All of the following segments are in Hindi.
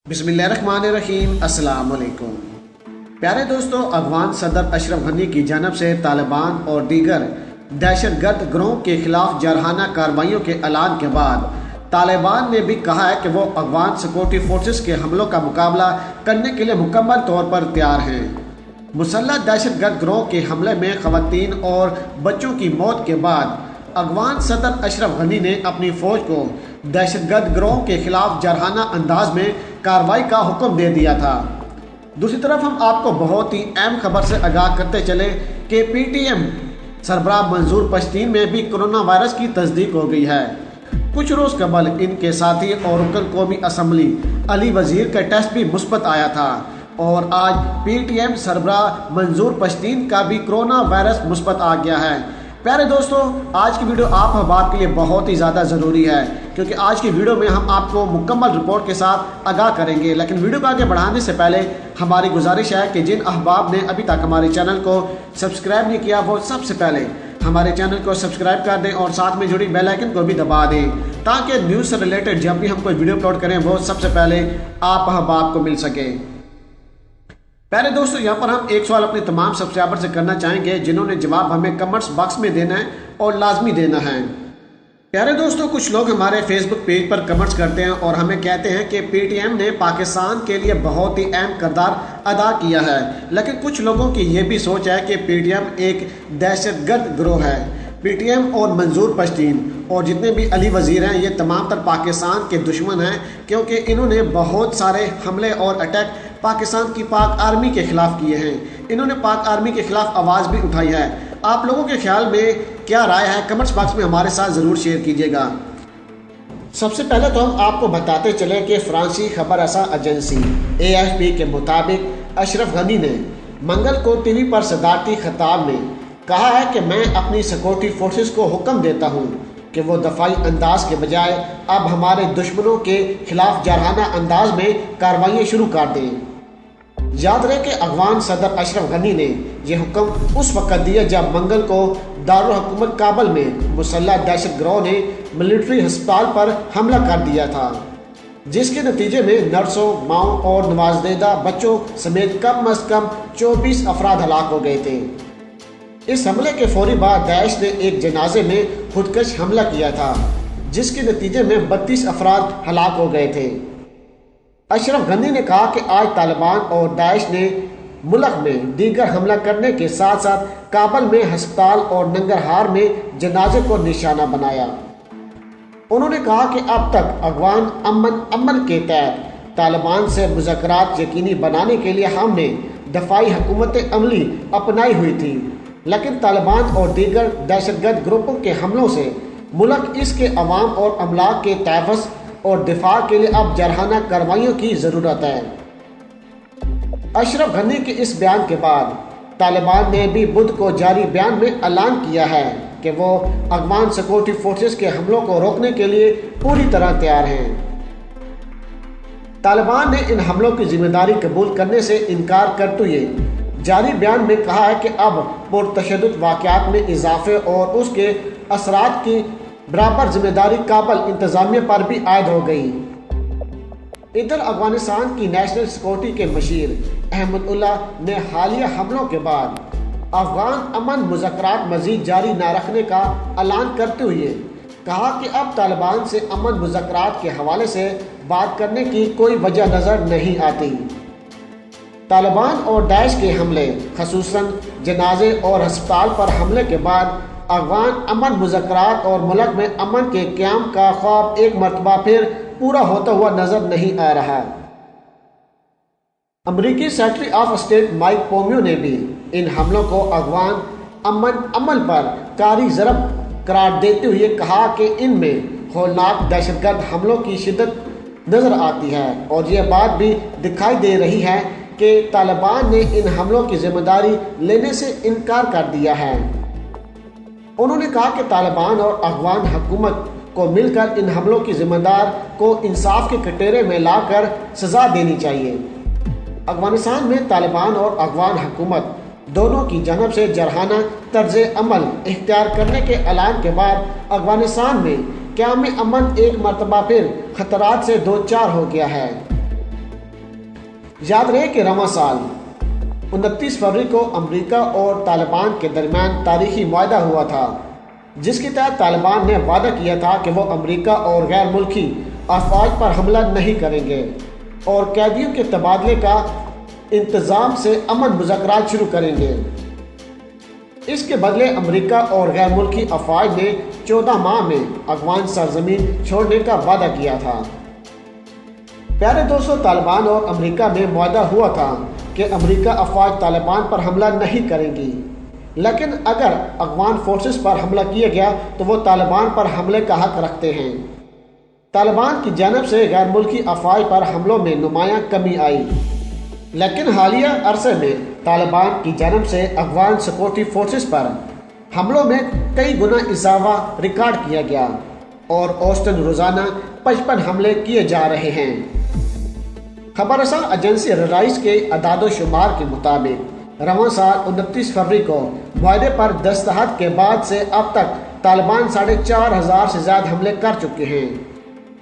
बिस्मिल्लाहिर्रहमानिर्रहीम। अस्सलाम वालेकुम। प्यारे दोस्तों, अफगान सदर अशरफ गनी की जानब से तालिबान और दीगर दहशतगर्द गिरोह के खिलाफ जरहाना कार्रवाइयों के ऐलान के बाद तालिबान ने भी कहा है कि वो अफगान सिक्योरिटी फोर्सेस के हमलों का मुकाबला करने के लिए मुकम्मल तौर पर तैयार हैं। मुसल्लह दहशतगर्द गिरोह के हमले में खवातीन और बच्चों की मौत के बाद अफगान सदर अशरफ गनी ने अपनी फ़ौज को दहशतगर्द गिरोह के खिलाफ जरहाना अंदाज में कार्रवाई का हुक्म दे दिया था। दूसरी तरफ हम आपको बहुत ही अहम खबर से आगाह करते चले कि PTM सरबराह मंजूर पश्तीन में भी कोरोना वायरस की तस्दीक हो गई है। कुछ रोज़ कबल इनके साथी और रुकन कौमी असम्बली अली वजीर का टेस्ट भी मुस्बत आया था और आज PTM सरबराह मंजूर पश्तीन का भी कोरोना वायरस मुस्बत आ गया है। प्यारे दोस्तों, आज की वीडियो आप अहबाब के लिए बहुत ही ज़्यादा ज़रूरी है क्योंकि आज की वीडियो में हम आपको मुकम्मल रिपोर्ट के साथ आगाह करेंगे। लेकिन वीडियो को आगे बढ़ाने से पहले हमारी गुजारिश है कि जिन अहबाब ने अभी तक हमारे चैनल को सब्सक्राइब नहीं किया वो सबसे पहले हमारे चैनल को सब्सक्राइब कर दें और साथ में जुड़ी बेल आइकन को भी दबा दें ताकि न्यूज़ से रिलेटेड जब भी हम कोई वीडियो अपलोड करें वो सबसे पहले आप अहबाब को मिल सके। प्यारे दोस्तों, यहाँ पर हम एक सवाल अपने तमाम सब्सक्राइबर से करना चाहेंगे जिन्होंने जवाब हमें कमेंट्स बॉक्स में देना है और लाजमी देना है। प्यारे दोस्तों, कुछ लोग हमारे फेसबुक पेज पर कमेंट्स करते हैं और हमें कहते हैं कि PTM ने पाकिस्तान के लिए बहुत ही अहम किरदार अदा किया है, लेकिन कुछ लोगों की ये भी सोच है कि PTM एक दहशतगर्द गिरोह है। PTM और मंजूर पश्तीन और जितने भी अली वजीर हैं ये तमाम तर पाकिस्तान के दुश्मन हैं क्योंकि इन्होंने बहुत सारे हमले और अटैक पाकिस्तान की पाक आर्मी के खिलाफ किए हैं। इन्होंने पाक आर्मी के खिलाफ आवाज़ भी उठाई है। आप लोगों के ख्याल में क्या राय है, कमेंट्स बॉक्स में हमारे साथ ज़रूर शेयर कीजिएगा। सबसे पहले तो हम आपको बताते चलें कि फ्रांसी खबर रसा एजेंसी AFP के मुताबिक अशरफ गनी ने मंगल को टीवी पर सदारती खिताब में कहा है कि मैं अपनी सिक्योरिटी फोर्सेस को हुक्म देता हूं कि वो दफाई अंदाज के बजाय अब हमारे दुश्मनों के खिलाफ जरहाना अंदाज में कार्रवाई शुरू कर दें। याद रहे कि अफगान सदर अशरफ गनी ने यह हुक्म उस वक्त दिया जब मंगल को दारुल हुकूमत काबुल में मुसल्लह दहशत गिरोह ने मिलिट्री अस्पताल पर हमला कर दिया था, जिसके नतीजे में नर्सों, माओ और नवाजदेदा बच्चों समेत कम अज कम 24 अफराद हलाक हो गए थे। इस हमले के फौरी बाद दाइश ने एक जनाजे में खुदकश हमला किया था, जिसके नतीजे में 32 अफराद हलाक हो गए थे। अशरफ गनी ने कहा कि आज तालिबान और दाइश ने मुल्क में दीगर हमला करने के साथ साथ काबुल में अस्पताल और नंगरहार में जनाजे को निशाना बनाया। उन्होंने कहा कि अब तक अफगान अमन के तहत तालिबान से मुज़ाकरात यकीनी बनाने के लिए हमने दफाई हुकूमत अमली अपनाई हुई थी, लेकिन तालिबान और दीगर दहशतगर्द ग्रुपों के हमलों से मुल्क इसके अवाम और अमलाक के तहफ़्फ़ुज़ और दिफा के लिए अब जरहाना कार्रवाइयों की ज़रूरत है। अशरफ गनी के इस बयान के बाद तालिबान ने भी बुध को जारी बयान में ऐलान किया है कि वो अफगान सिक्योरिटी फोर्सेस के हमलों को रोकने के लिए पूरी तरह तैयार हैं। तालिबान ने इन हमलों की जिम्मेदारी कबूल करने से इनकार करते हुए जारी बयान में कहा है कि अब पुरतशद्दुद वाक़यात में इजाफे और उसके असरात की बराबर जिम्मेदारी काबुल इंतज़ामिया पर भी आयद हो गई। इधर अफगानिस्तान की नेशनल सिक्योरिटी के मशीर अहमदुल्ला ने हालिया हमलों के बाद अफगान अमन मुज़ाकरात मज़ीद जारी न रखने का ऐलान करते हुए कहा कि अब तालिबान से अमन मुज़ाकरात के हवाले से बात करने की कोई वजह नज़र नहीं आती। तालिबान और दाइश के हमले, ख़ुसूसन जनाजे और अस्पताल पर हमले के बाद अफगान अमन मुज़ाकरात और मुल्क में अमन के क़याम का ख्वाब एक मरतबा फिर पूरा होता हुआ नजर नहीं आ रहा। अमरीकी secretary of state Mike Pompeo ने भी इन हमलों को अफगान अमन पर कारी ज़रब करार देते हुए कहा कि इनमें हौलनाक दहशतगर्द हमलों की शिद्दत नज़र आती है और यह बात भी दिखाई दे रही है कि तालिबान ने इन हमलों की जिम्मेदारी लेने से इनकार कर दिया है। उन्होंने कहा कि तालिबान और अफगान हुकूमत को मिलकर इन हमलों की जिम्मेदार को इंसाफ के कटोरे में लाकर सज़ा देनी चाहिए। अफगानिस्तान में तालिबान और अफगान हुकूमत दोनों की जानब से जरहाना तर्ज अमल इख्तियार करने के ऐलान के बाद अफगानिस्तान में क़याम अमन एक मरतबा फिर खतरात से दो चार हो गया है। याद रहे कि रवां साल 29 फरवरी को अमेरिका और तालिबान के दरमियान तारीखी मुआहदा हुआ था, जिसके तहत तालिबान ने वादा किया था कि वो अमेरिका और गैर मुल्की अफवाज पर हमला नहीं करेंगे और कैदियों के तबादले का इंतज़ाम से अमन मुज़ाकरात शुरू करेंगे। इसके बदले अमेरिका और गैर मुल्की अफवाज ने 14 माह में अफगान सरजमीन छोड़ने का वादा किया था। प्यारे दोस्तों, तालिबान और अमेरिका में मुआहदा हुआ था कि अमेरिका अफवाज तालिबान पर हमला नहीं करेंगी, लेकिन अगर अफगान फोर्सेस पर हमला किया गया तो वो तालिबान पर हमले का हक रखते हैं। तालिबान की जानब से गैर मुल्की अफवाज पर हमलों में नुमायां कमी आई, लेकिन हालिया अरसे में तालिबान की जानब से अफगान सिक्योरिटी फोर्सेस पर हमलों में कई गुना इजाफा रिकॉर्ड किया गया और औसतन रोज़ाना 55 हमले किए जा रहे हैं। खबरसा एजेंसी राइस के अदाद-ओ-शुमार के मुताबिक रवां साल 29 फरवरी को मुआहदे पर दस्तखत के बाद से अब तक तालिबान 4,500 से ज़्यादा हमले कर चुके हैं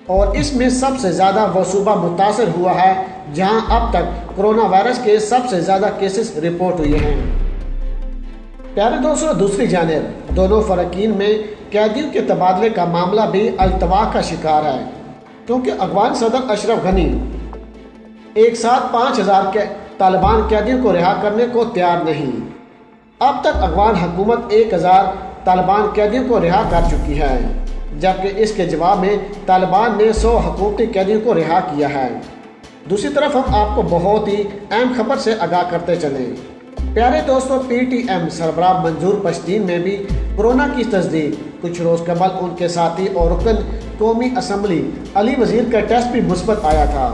और इसमें सबसे ज़्यादा वो सूबा मुतासर हुआ है जहां अब तक कोरोना वायरस के सबसे ज़्यादा केसेस रिपोर्ट हुए हैं। प्यारे दोस्तों, दूसरी जानिब दोनों फ़रकीन में कैदियों के तबादले का मामला भी अल्तवाह का शिकार है, क्योंकि अफगान सदर अशरफ गनी एक साथ 5,000 के तालिबान कैदियों को रिहा करने को तैयार नहीं। अब तक अफगान हुकूमत 1,000 तालिबान कैदियों को रिहा कर चुकी है, जबकि इसके जवाब में तालिबान ने 100 हुकूमती कैदियों को रिहा किया है। दूसरी तरफ हम आपको बहुत ही अहम खबर से आगाह करते चलें। प्यारे दोस्तों, PTM सरबराह मंजूर पश्तीन में भी कोरोना की तस्दीक कुछ रोज़ कबल उनके साथी और रुकन कौमी असम्बली अली वज़ीर का टेस्ट भी मुस्बत आया था।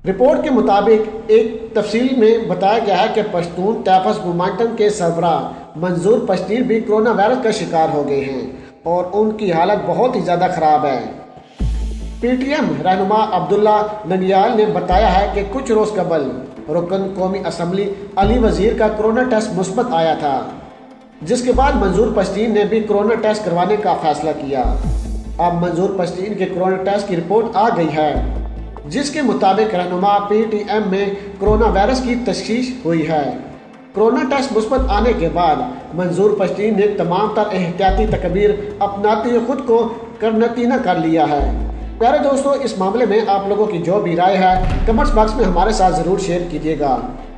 रिपोर्ट के मुताबिक एक तफसील में बताया गया है कि पश्तून तहफ़्फ़ुज़ मोमेंटम के सरबराह मंजूर पश्तीन भी कोरोना वायरस का शिकार हो गए हैं और उनकी हालत बहुत ही ज़्यादा ख़राब है। PTM रहनुमा अब्दुल्ला नंगियाल ने बताया है कि कुछ रोज़ कबल रुकन कौमी असम्बली अली वज़ीर का कोरोना टेस्ट मुस्बत आया था, जिसके बाद मंजूर पश्तीन ने भी कोरोना टेस्ट करवाने का फैसला किया। अब मंजूर पश्तीन के कोरोना टेस्ट की रिपोर्ट आ गई है, जिसके मुताबिक रहनुमा PTM में कोरोना वायरस की तशख़ीस हुई है। कोरोना टेस्ट मुस्बत आने के बाद मंजूर पश्तीन ने तमाम तर एहतियाती तकबीर अपनाते हुए खुद को करनतीना कर लिया है। प्यारे दोस्तों, इस मामले में आप लोगों की जो भी राय है कमेंट्स बॉक्स में हमारे साथ ज़रूर शेयर कीजिएगा,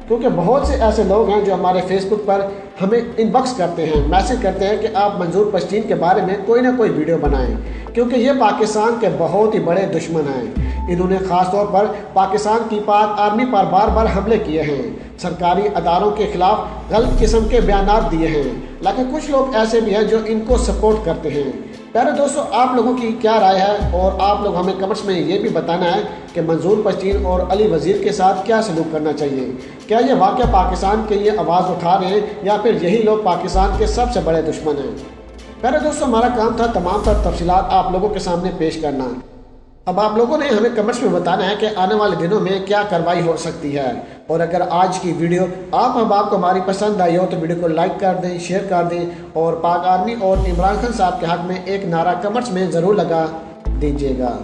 क्योंकि बहुत से ऐसे लोग हैं जो हमारे फेसबुक पर हमें इनबॉक्स करते हैं, मैसेज करते हैं कि आप मंजूर पश्तीन के बारे में कोई ना कोई वीडियो बनाएं, क्योंकि ये पाकिस्तान के बहुत ही बड़े दुश्मन हैं। इन्होंने ख़ास तौर पर पाकिस्तान की पाक आर्मी पर बार बार हमले किए हैं, सरकारी अदारों के खिलाफ गलत किस्म के बयानात दिए हैं, लेकिन कुछ लोग ऐसे भी हैं जो इनको सपोर्ट करते हैं। प्यारे दोस्तों, आप लोगों की क्या राय है और आप लोग हमें कमेंट्स में ये भी बताना है कि मंजूर पश्तीन और अली वज़ीर के साथ क्या सलूक करना चाहिए। क्या ये वाक़या पाकिस्तान के लिए आवाज़ उठा रहे हैं या फिर यही लोग पाकिस्तान के सबसे बड़े दुश्मन हैं। प्यारे दोस्तों, हमारा काम था तमाम तर तफसीलात आप लोगों के सामने पेश करना। अब आप लोगों ने हमें कमेंट्स में बताना है कि आने वाले दिनों में क्या कार्रवाई हो सकती है। और अगर आज की वीडियो आपको हमारी पसंद आई हो तो वीडियो को लाइक कर दें, शेयर कर दें और पाक आर्मी और इमरान खान साहब के हक में एक नारा कमेंट्स में ज़रूर लगा दीजिएगा।